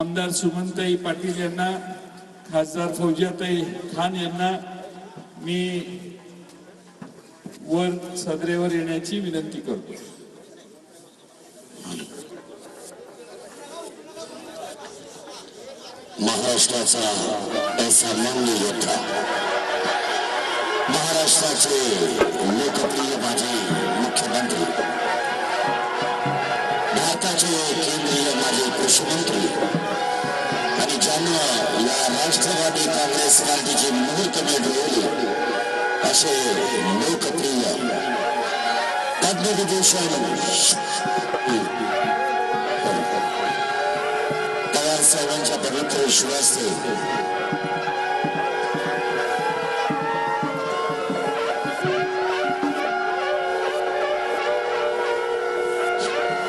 आमदार सुमनताई पाटील यांना, खासदार फौजियाताई खान यांना मी वर सदरेवर येण्याची विनंती करतो. महाराष्ट्राचा असामान्य योद्धा, महाराष्ट्राचे लोकप्रिय माजी मुख्यमंत्री, भारताचे केंद्रीय माजी कृषी मंत्री आणि ज्यांना या राष्ट्रवादी काँग्रेस पार्टीची मुहूर्तमेढ रोवली असे लोकप्रिय पद्मविभूषण पवार साहेबांच्या पवित्र विश्वासे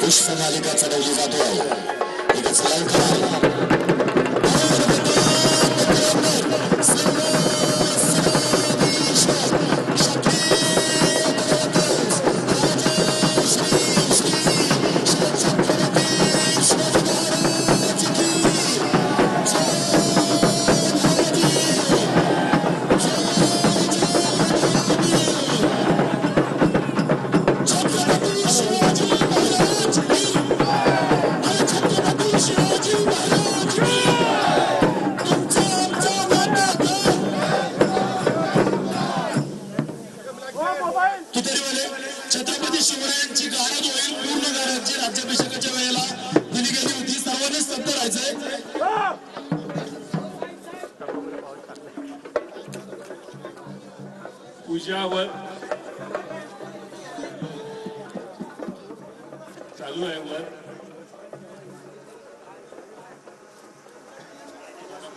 पुष्पमालिका चढवली जातोय. एकच लवकर छत्रपती शिवरायांची गारद होईल. पूर्ण गारदची राज्याभिषेकाच्या वेळेला दिली गेली होती. सर्वांनी स्तब्ध राहायचंय. पूजावर चालू आहे. वर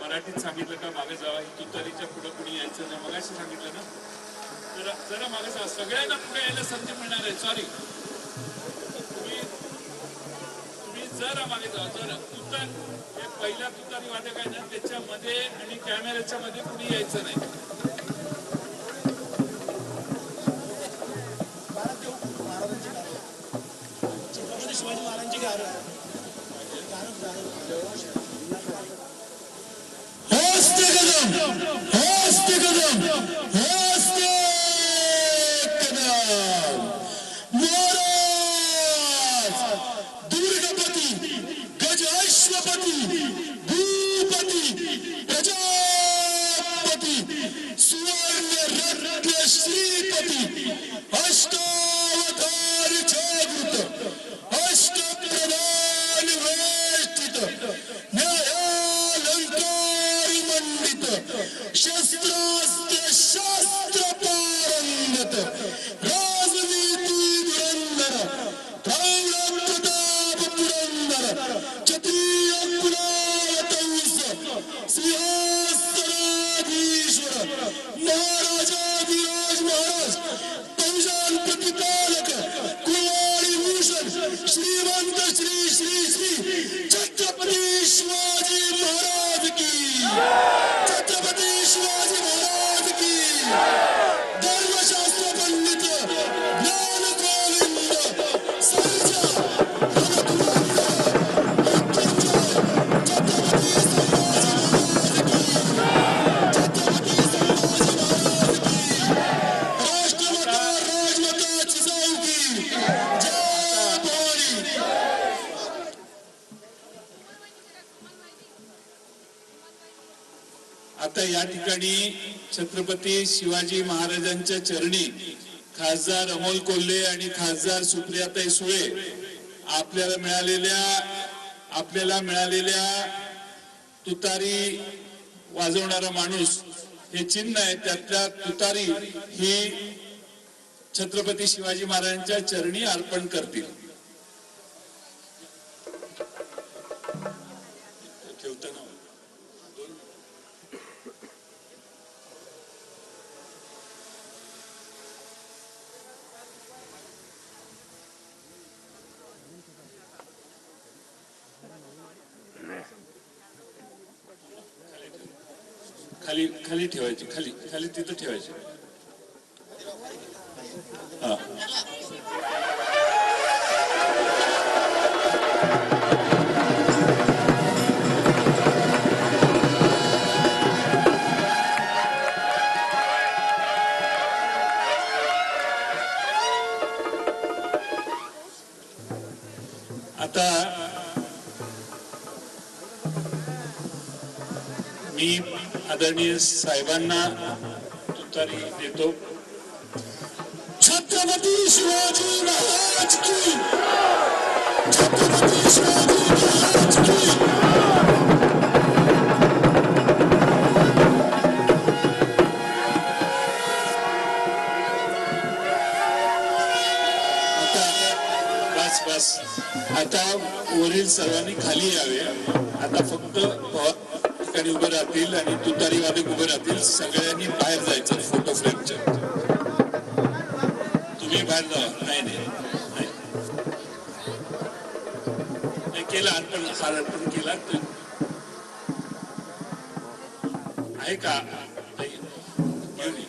मराठीत सांगितलं का मागे जावा, तुतारीच्या पुढे कुणी यायचं नाही. मगाशी सांगितलं ना, जरा मागे जा. सगळ्यांना पुढे यायला संधी मिळणार आहे. सॉरी, तुम्ही जरा मागे जा. जरा तुतार हे पहिल्या तुतारी वादक आहे ना, त्याच्यामध्ये आणि कॅमेऱ्याच्या मध्ये कुणी यायचं नाही. शिवाजी महाराजांची गाणं हस्ते कदम, हस्ते कदम, हस्ते कदम. महाराज दुर्गपती, गजाश्वपती, भूपती, प्रजापती, सुवर्ण रत्न श्रीपती, अष्टावतार जागृत, अष्टप्रधान वेष्टित, न्यायालंकार मंडित, शस्त्रास्त्र शास्त्र पारंगत, राजनीती धुरंधर, प्रौढ प्रताप पुरंदर, क्षत्रिय कुलावतंस, सिंहासनाधीश्वर, महाराजाधिराज महाराज, पंजान प्रतिपालक, कुमारी भूषण, श्रीमंत श्री श्री श्री छत्रपती शिवाजी महाराज की, छत्रपती शिवाजी महाराज की. धर्मशास्त्र पंडित ज्ञान गोविंद सर्जा राष्ट्रमाता राजमाता जिजाऊ की जय भवानी. आता या ठिकाणी छत्रपती शिवाजी महाराजांच्या चरणी खासदार अमोल कोल्हे आणि खासदार सुप्रियाताई सुळे आपल्याला मिळालेल्या तुतारी वाजवणारा माणूस हे चिन्ह आहे. त्यातल्या तुतारी ही छत्रपती शिवाजी महाराजांच्या चरणी अर्पण करतील. ठेवताना खाली खाली ठेवायची, खाली खाली तिथं ठेवायची. हा, मी आदरणीय साहेबांना तुतारी देतो. छत्रपती शिवाजी महाराज की, छत्रपती शिवाजी महाराज की. बस बस, आता वरील सर्वांनी खाली यावे. आता फक्त ठिकाणी उभे राहतील आणि तुतारी वादक उभे राहतील. सगळ्यांनी बाहेर जायचं फोटो फ्रेमच्या. तुम्ही बाहेर जा. नाही नाही नाही केला, अर्पण केला आहे का? घेऊन ये.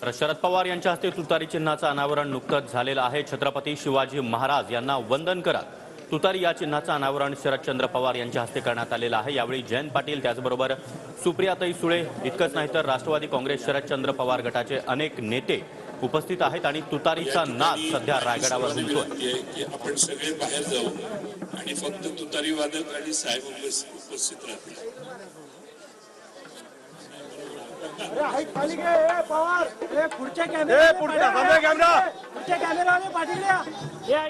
तर शरद पवार यांच्या हस्ते तुतारी चिन्हाचं अनावरण नुकतंच झालेलं आहे. छत्रपती शिवाजी महाराज यांना वंदन करत तुतारी या चिन्हाचं अनावरण शरदचंद्र पवार यांच्या हस्ते करण्यात आलेलं आहे. यावेळी जयंत पाटील, त्याचबरोबर सुप्रियाताई सुळे, इतकंच नाही तर राष्ट्रवादी काँग्रेस शरदचंद्र पवार गटाचे अनेक नेते उपस्थित आहेत आणि तुतारीचा नाद सध्या रायगडावर घुमतोय. की आपण सगळे बाहेर जाऊ आणि फक्त तुतारी वादक आणि साहेब उपस्थित राहतील. पुढच्या कॅमेरावाले पाटील या.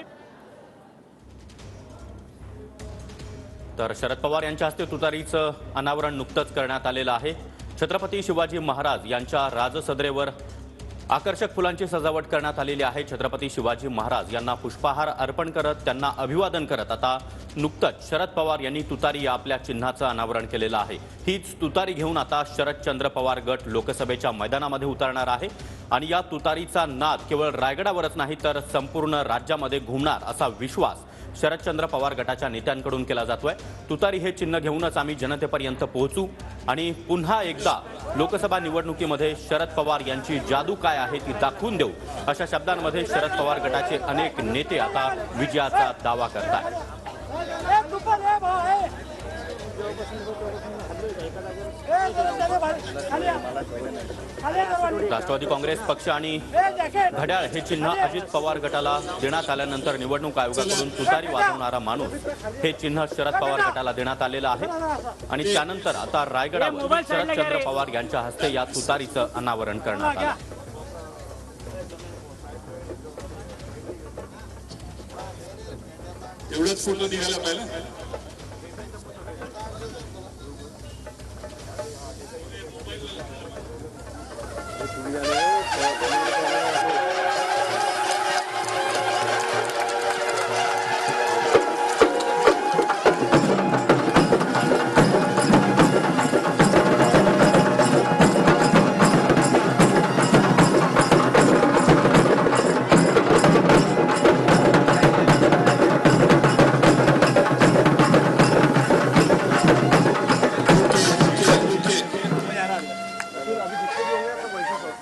तर शरद पवार यांच्या हस्ते तुतारीचं अनावरण नुकतंच करण्यात आलेलं आहे. छत्रपती शिवाजी महाराज यांच्या राजसदरेवर आकर्षक फुलांची सजावट करण्यात आलेली आहे. छत्रपती शिवाजी महाराज यांना पुष्पहार अर्पण करत त्यांना अभिवादन करत आता नुकतंच शरद पवार यांनी तुतारी या आपल्या चिन्हाचं अनावरण केलेलं आहे. हीच तुतारी घेऊन आता शरदचंद्र पवार गट लोकसभेच्या मैदानामध्ये उतरणार आहे आणि या तुतारीचा नाद केवळ रायगडावरच नाही तर संपूर्ण राज्यामध्ये घुमणार असा विश्वास शरदचंद्र पवार गटाच्या नेत्यांकडून केला जातोय. तुतारी हे चिन्ह घेऊनच आम्ही जनतेपर्यंत पोहोचू आणि पुन्हा एकदा लोकसभा निवडणुकीमध्ये शरद पवार यांची जादू काय आहे ती दाखवून देऊ, अशा शब्दांमध्ये शरद पवार गटाचे अनेक नेते आता विजयाचा दावा करतात. राष्ट्रवादी काँग्रेस पक्ष आणि घड्याळ हे चिन्ह अजित पवार गटाला देण्यात आल्यानंतर निवडणूक आयोगाकडून तुतारी वाजवणारा माणूस हे चिन्ह शरद पवार गटाला देण्यात आलेलं आहे आणि त्यानंतर आता रायगडावर शरदचंद्र पवार यांच्या हस्ते या तुतारीचं अनावरण करण्यात आलं. एवढाच फोटो निघाला पाहिजे.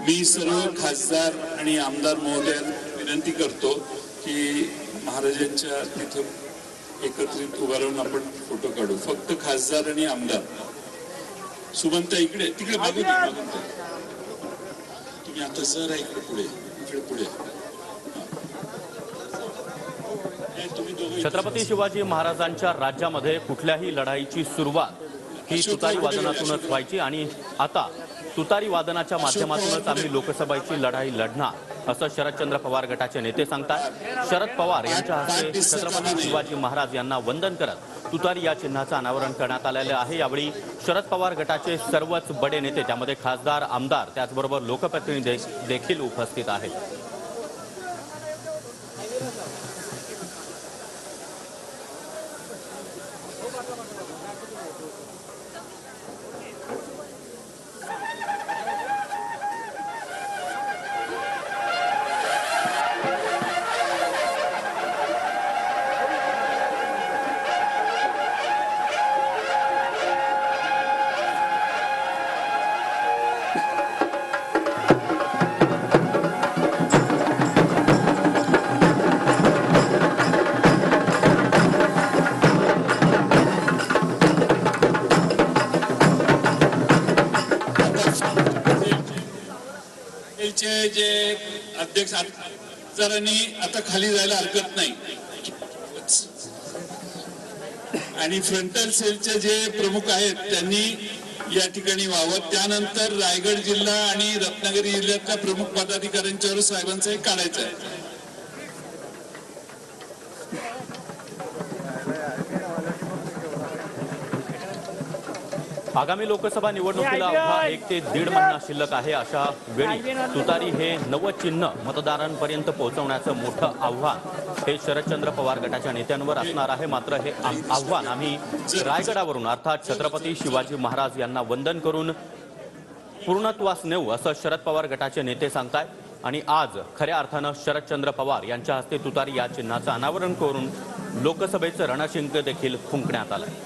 मी सर्व खासदार आणि आमदार महोदयांना विनंती करतो की महाराजांच्या तिथं एकत्रित उभा राहून आपण फोटो काढू. फक्त खासदार आणि आमदार. सुमंता इकडे तिकडे मागून तुम्ही आता जरा इकडे पुढे इकडे पुढे. छत्रपती शिवाजी महाराजांच्या राज्यामध्ये कुठल्याही लढाईची सुरुवात ही तुतारी वादनातूनच व्हायची आणि आता तुतारी वादनाच्या माध्यमातूनच आम्ही लोकसभेची लढाई लढणार असं शरदचंद्र पवार गटाचे नेते सांगतात. शरद पवार यांच्या हस्ते छत्रपती शिवाजी महाराज यांना वंदन करत तुतारी या चिन्हाचं अनावरण करण्यात आलेलं आहे. यावेळी शरद पवार गटाचे सर्वच बडे नेते, त्यामध्ये खासदार, आमदार, त्याचबरोबर लोकप्रतिनिधी देखील उपस्थित आहेत. सेलचे जे अध्यक्ष जरांनी आता खाली जायला हरकत नाही आणि फ्रंटल सेलचे जे प्रमुख आहेत त्यांनी या ठिकाणी व्हावं. त्यानंतर रायगड जिल्हा आणि रत्नागिरी जिल्ह्यातल्या प्रमुख पदाधिकाऱ्यांच्यावर साहेबांचं एक काढायचं आहे. आगामी लोकसभा निवडणुकीला अवघा 1 ते 1.5 महिना शिल्लक आहे. अशा वेळी तुतारी हे नवं चिन्ह मतदारांपर्यंत पोहोचवण्याचं मोठं आव्हान हे शरदचंद्र पवार गटाच्या नेत्यांवर असणार आहे. मात्र हे आव्हान आम्ही रायगडावरून अर्थात छत्रपती शिवाजी महाराज यांना वंदन करून पूर्णत्वास नेऊ असं शरद पवार गटाचे नेते सांगतायत. आणि आज खऱ्या अर्थानं शरदचंद्र पवार यांच्या हस्ते तुतारी या चिन्हाचं अनावरण करून लोकसभेचं रणशिंग देखील फुंकण्यात आलंय.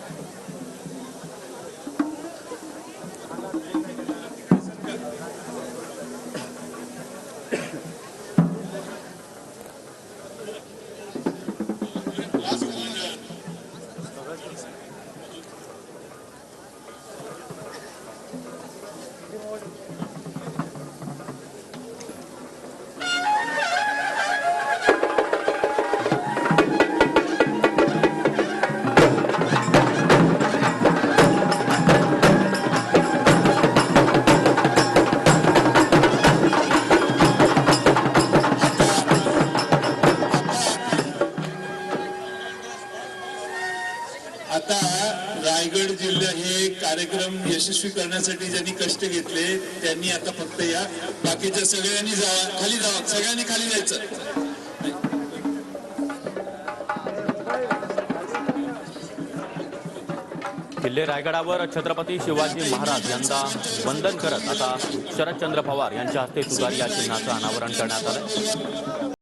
आता रायगड जिल्हा हे कार्यक्रम यशस्वी करण्यासाठी ज्यांनी कष्ट घेतले त्यांनी आता फक्त या बाकीच्या सगळ्यांनी खाली जावं, सगळ्यांनी खाली जायचं. किल्ले रायगडावर छत्रपती शिवाजी महाराज यांना वंदन करत आता शरदचंद्र पवार यांच्या हस्ते तुतारी या चिन्हाचं अनावरण करण्यात आलं.